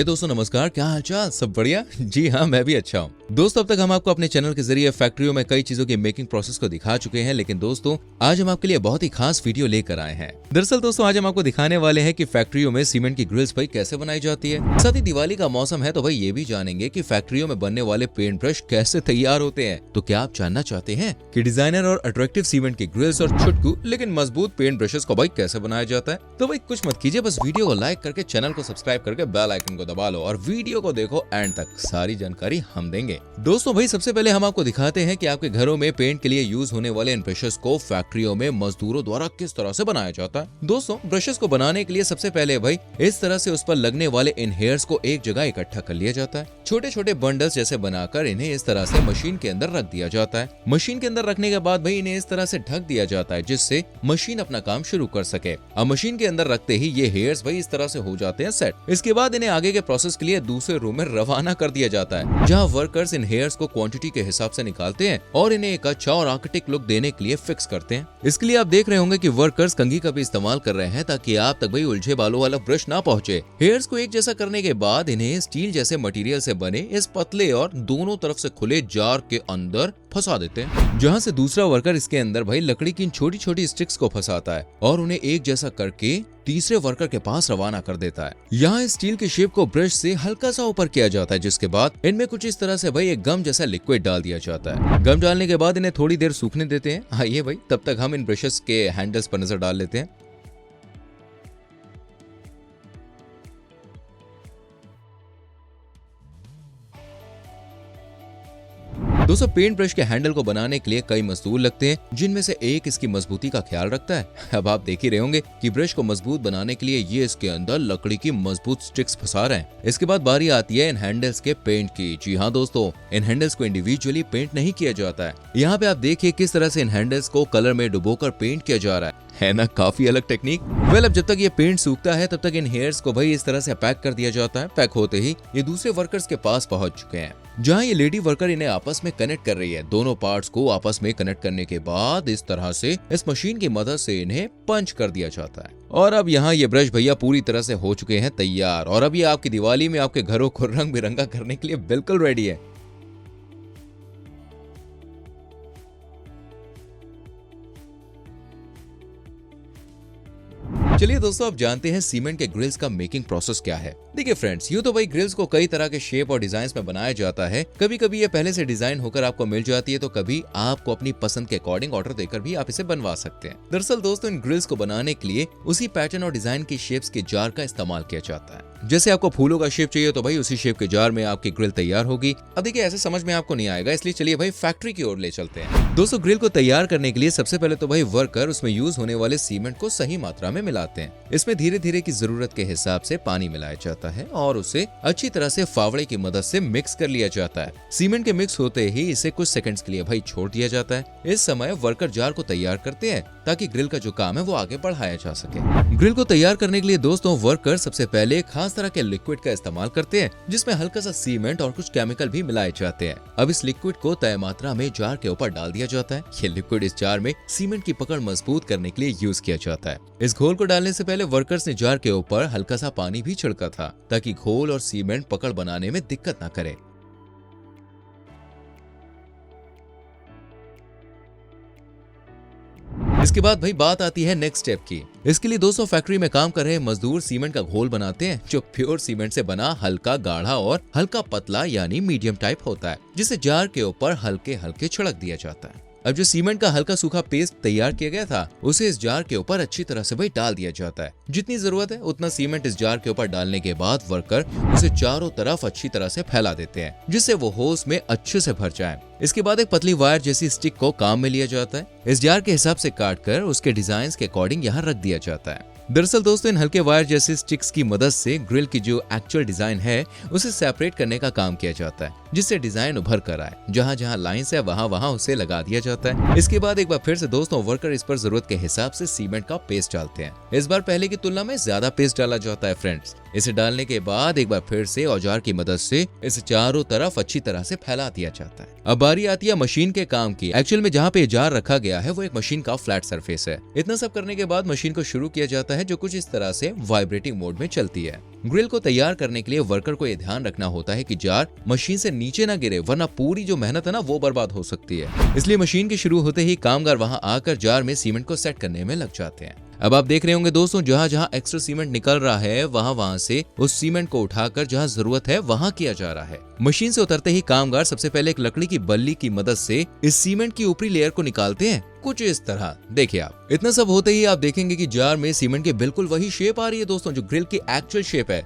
हे दोस्तों नमस्कार, क्या हालचाल? सब बढ़िया? जी हाँ, मैं भी अच्छा हूँ। दोस्तों अब तक हम आपको अपने चैनल के जरिए फैक्ट्रियों में कई चीजों की मेकिंग प्रोसेस को दिखा चुके हैं, लेकिन दोस्तों आज हम आपके लिए बहुत ही खास वीडियो लेकर आए हैं। दरअसल दोस्तों आज हम आपको दिखाने वाले हैं कि फैक्ट्रियों में सीमेंट की ग्रिल्स भाई कैसे बनाई जाती है। साथ ही दिवाली का मौसम है तो भाई ये भी जानेंगे कि फैक्ट्रियों में बनने वाले पेंट ब्रश कैसे तैयार होते हैं। तो क्या आप जानना चाहते हैं कि डिजाइनर और अट्रैक्टिव सीमेंट की ग्रिल्स और छुटकू लेकिन मजबूत पेंट ब्रशेस को भाई कैसे बनाया जाता है? तो भाई कुछ मत कीजिए, बस वीडियो को लाइक करके चैनल को सब्सक्राइब करके बेल आइकन को दबा लो और वीडियो को देखो एंड तक, सारी जानकारी हम देंगे। दोस्तों भाई सबसे पहले हम आपको दिखाते हैं कि आपके घरों में पेंट के लिए यूज होने वाले इन ब्रशेस को फैक्ट्रियों में मजदूरों द्वारा किस तरह से बनाया जाता है। दोस्तों ब्रशेस को बनाने के लिए सबसे पहले भाई इस तरह से उस पर लगने वाले इन हेयर्स को एक जगह इकट्ठा कर लिया जाता है। छोटे छोटे बंडल्स जैसे बनाकर इन्हें इस तरह से मशीन के अंदर रख दिया जाता है। मशीन के अंदर रखने के बाद भाई इन्हें इस तरह से ढक दिया जाता है जिससे मशीन अपना काम शुरू कर सके। अब मशीन के अंदर रखते ही ये हेयर्स भाई इस तरह से हो जाते हैं सेट। इसके बाद इन्हें आगे के प्रोसेस के लिए दूसरे रूम में रवाना कर दिया जाता है, जहां वर्कर्स इन हेयर्स को क्वांटिटी के हिसाब से निकालते हैं और इन्हें एक अच्छा और आर्किटेक्ट लुक देने के लिए फिक्स करते हैं। इसके लिए आप देख रहे होंगे कि वर्कर्स कंघी का भी इस्तेमाल कर रहे हैं ताकि आप तक भाई उलझे बालों वाला ब्रश ना पहुंचे। हेयर्स को एक जैसा करने के बाद इन्हें स्टील जैसे मटेरियल से बने इस पतले और दोनों तरफ से खुले जार के अंदर फंसा देते हैं, जहां से दूसरा वर्कर इसके अंदर भाई लकड़ी की इन छोटी छोटी स्टिक्स को फंसाता है और उन्हें एक जैसा करके तीसरे वर्कर के पास रवाना कर देता है। यहाँ स्टील के शेप को ब्रश से हल्का सा ऊपर किया जाता है, जिसके बाद इनमें कुछ इस तरह से भाई एक गम जैसा लिक्विड डाल दिया जाता है। गम डालने के बाद इन्हें थोड़ी देर सूखने देते हैं। आइए भाई तब तक हम इन ब्रशेस के हैंडल्स पर नजर डाल लेते हैं। दोस्तों पेंट ब्रश के हैंडल को बनाने के लिए कई मजदूर लगते हैं, जिनमें से एक इसकी मजबूती का ख्याल रखता है। अब आप देख ही रहे होंगे कि ब्रश को मजबूत बनाने के लिए ये इसके अंदर लकड़ी की मजबूत स्टिक्स फंसा रहे हैं। इसके बाद बारी आती है इन हैंडल्स के पेंट की। जी हाँ दोस्तों, इन हैंडल्स को इंडिविजुअली पेंट नहीं किया जाता है। यहाँ पे आप देखिए किस तरह से इन हैंडल्स को कलर में डुबोकर पेंट किया जा रहा है ना, काफी अलग टेक्निक। वेल अब जब तक ये पेंट सूखता है तब तक इन हेयर्स को भाई इस तरह से पैक कर दिया जाता है। पैक होते ही ये दूसरे वर्कर्स के पास पहुंच चुके हैं, जहां ये लेडी वर्कर इन्हें आपस में कनेक्ट कर रही है। दोनों पार्ट्स को आपस में कनेक्ट करने के बाद इस तरह से इस मशीन की मदद से इन्हें पंच कर दिया जाता है। और अब यहाँ ये ब्रश भैया पूरी तरह से हो चुके हैं तैयार और अब ये आपकी दिवाली में आपके घरों को रंग बिरंगा करने के लिए बिल्कुल रेडी है। चलिए दोस्तों अब जानते हैं सीमेंट के ग्रिल्स का मेकिंग प्रोसेस क्या है। देखिए फ्रेंड्स, यूं तो भाई ग्रिल्स को कई तरह के शेप और डिजाइन में बनाया जाता है। कभी कभी ये पहले से डिजाइन होकर आपको मिल जाती है, तो कभी आपको अपनी पसंद के अकॉर्डिंग ऑर्डर देकर भी आप इसे बनवा सकते हैं। दरअसल दोस्तों इन ग्रिल्स को बनाने के लिए उसी पैटर्न और डिजाइन की शेप्स के जार का इस्तेमाल किया जाता है। जैसे आपको फूलों का शेप चाहिए तो भाई उसी शेप के जार में आपकी ग्रिल तैयार होगी। अब देखिए ऐसे समझ में आपको नहीं आएगा, इसलिए चलिए भाई फैक्ट्री की ओर ले चलते हैं। दोस्तों ग्रिल को तैयार करने के लिए सबसे पहले तो भाई वर्कर उसमें यूज होने वाले सीमेंट को सही मात्रा में मिलाते हैं। इसमें धीरे धीरे की जरूरत के हिसाब से पानी मिलाया जाता है और उसे अच्छी तरह से फावड़े की मदद से मिक्स कर लिया जाता है। सीमेंट के मिक्स होते ही इसे कुछ सेकंड्स के लिए भाई छोड़ दिया जाता है। इस समय वर्कर जार को तैयार करते हैं ताकि ग्रिल का जो काम है वो आगे बढ़ाया जा सके। ग्रिल को तैयार करने के लिए दोस्तों वर्कर सबसे पहले एक खास तरह के लिक्विड का इस्तेमाल करते हैं, जिसमें हल्का सा सीमेंट और कुछ केमिकल भी मिलाए जाते हैं। अब इस लिक्विड को तय मात्रा में जार के ऊपर डाल दिया जाता है। ये लिक्विड इस जार में सीमेंट की पकड़ मजबूत करने के लिए यूज किया जाता है। इस घोल को डालने से पहले वर्कर्स ने जार के ऊपर हल्का सा पानी भी छिड़का था ताकि घोल और सीमेंट पकड़ बनाने में दिक्कत ना करे। इसके बाद भाई बात आती है नेक्स्ट स्टेप की। इसके लिए दोस्तों फैक्ट्री में काम कर रहे मजदूर सीमेंट का घोल बनाते हैं, जो प्योर सीमेंट से बना हल्का गाढ़ा और हल्का पतला यानी मीडियम टाइप होता है, जिसे जार के ऊपर हल्के हल्के छिड़क दिया जाता है। अब जो सीमेंट का हल्का सूखा पेस्ट तैयार किया गया था उसे इस जार के ऊपर अच्छी तरह से भाई डाल दिया जाता है। जितनी जरूरत है उतना सीमेंट इस जार के ऊपर डालने के बाद वर्कर उसे चारों तरफ अच्छी तरह से फैला देते हैं, जिससे वो होस में अच्छे से भर जाए। इसके बाद एक पतली वायर जैसी स्टिक को काम में लिया जाता है। इस जार के हिसाब से काट कर उसके डिजाइन के अकॉर्डिंग यहाँ रख दिया जाता है। दरअसल दोस्तों इन हल्के वायर जैसे स्टिक्स की मदद से ग्रिल की जो एक्चुअल डिजाइन है उसे सेपरेट करने का काम किया जाता है, जिससे डिजाइन उभर कर आए। जहां जहां लाइंस है वहां वहां उसे लगा दिया जाता है। इसके बाद एक बार फिर से दोस्तों वर्कर इस पर जरूरत के हिसाब से सीमेंट का पेस्ट डालते हैं। इस बार पहले की तुलना में ज्यादा पेस्ट डाला जाता है फ्रेंड्स। इसे डालने के बाद एक बार फिर से औजार की मदद से इसे चारों तरफ अच्छी तरह से फैला दिया जाता है। अब बारी आती है मशीन के काम की। एक्चुअल में जहाँ पे जार रखा गया है वो एक मशीन का फ्लैट सरफेस है। इतना सब करने के बाद मशीन को शुरू किया जाता है, जो कुछ इस तरह से वाइब्रेटिंग मोड में चलती है। ग्रिल को तैयार करने के लिए वर्कर को यह ध्यान रखना होता है कि जार मशीन से नीचे ना गिरे, वरना पूरी जो मेहनत है ना वो बर्बाद हो सकती है। इसलिए मशीन के शुरू होते ही कामगार वहां आकर जार में सीमेंट को सेट करने में लग जाते हैं। अब आप देख रहे होंगे दोस्तों, जहां जहां एक्स्ट्रा सीमेंट निकल रहा है वहां से उस सीमेंट को उठाकर जहां जरूरत है वहां किया जा रहा है। मशीन से उतरते ही कामगार सबसे पहले एक लकड़ी की बल्ली की मदद से इस सीमेंट की ऊपरी लेयर को निकालते हैं, कुछ इस तरह। देखिए आप, इतना सब होते ही आप देखेंगे कि जार में सीमेंट की बिल्कुल वही शेप आ रही है दोस्तों, जो ग्रिल की एक्चुअल शेप है।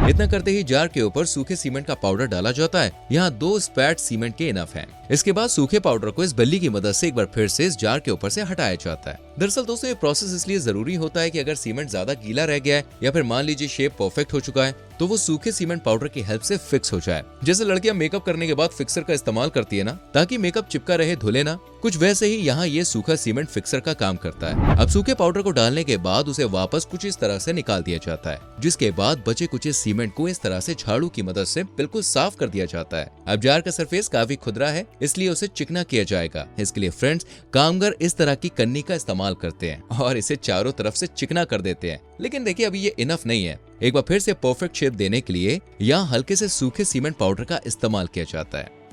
इतना करते ही जार के ऊपर सूखे सीमेंट का पाउडर डाला जाता है। यहाँ 2 स्पैट सीमेंट के इनफ हैं। इसके बाद सूखे पाउडर को इस बल्ली की मदद से एक बार फिर से इस जार के ऊपर से हटाया जाता है। दरअसल दोस्तों, ये प्रोसेस इसलिए जरूरी होता है कि अगर सीमेंट ज्यादा गीला रह गया है या फिर मान लीजिए शेप परफेक्ट हो चुका है, तो वो सूखे सीमेंट पाउडर की हेल्प से फिक्स हो जाए। जैसे लड़कियां मेकअप करने के बाद फिक्सर का इस्तेमाल करती है ना, ताकि मेकअप चिपका रहे, धुले ना, कुछ वैसे ही यहाँ ये सूखा सीमेंट फिक्सर का काम करता है। अब सूखे पाउडर को डालने के बाद उसे वापस कुछ इस तरह से निकाल दिया जाता है, जिसके बाद बचे कुछ सीमेंट को इस तरह से झाड़ू की मदद से बिल्कुल साफ कर दिया जाता है। अब जार का सरफेस काफी खुरदरा है, इसलिए उसे चिकना किया जाएगा। इसके लिए फ्रेंड्स, कामगार इस तरह की कन्नी का इस्तेमाल करते हैं और इसे चारों तरफ से चिकना कर देते हैं। लेकिन देखिए, अभी ये इनफ नहीं है। एक बार फिर से परफेक्ट शेप देने के लिए यहाँ हल्के से सूखे सीमेंट पाउडर का इस्तेमाल किया जाता है।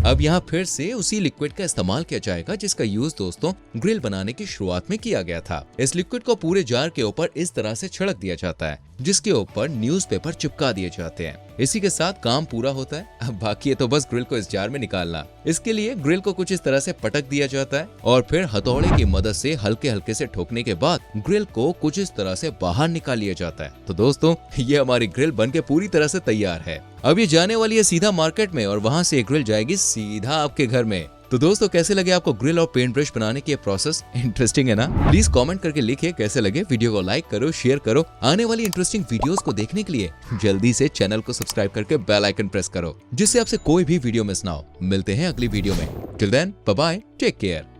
अब यहाँ फिर से उसी लिक्विड का इस्तेमाल किया जाएगा जिसका यूज दोस्तों ग्रिल बनाने की शुरुआत में किया गया था। इस लिक्विड को पूरे जार के ऊपर इस तरह से छिड़क दिया जाता है, जिसके ऊपर न्यूज़पेपर चिपका दिए जाते हैं। इसी के साथ काम पूरा होता है। अब बाकी है तो बस ग्रिल को इस जार में निकालना। इसके लिए ग्रिल को कुछ इस तरह से पटक दिया जाता है और फिर हथौड़े की मदद से हल्के हल्के से ठोकने के बाद ग्रिल को कुछ इस तरह से बाहर निकाल लिया जाता है। तो दोस्तों, ये हमारी ग्रिल बनके पूरी तरह से तैयार है। अब ये जाने वाली है सीधा मार्केट में और वहां से ग्रिल जाएगी सीधा आपके घर में। तो दोस्तों, कैसे लगे आपको ग्रिल और पेंट ब्रश बनाने की प्रोसेस? इंटरेस्टिंग है ना? प्लीज कमेंट करके लिखिए कैसे लगे। वीडियो को लाइक करो, शेयर करो। आने वाली इंटरेस्टिंग वीडियोस को देखने के लिए जल्दी से चैनल को सब्सक्राइब करके बेल आइकन प्रेस करो, जिससे आपसे कोई भी वीडियो मिस ना हो। मिलते हैं अगली वीडियो में। Till then, bye bye, take care.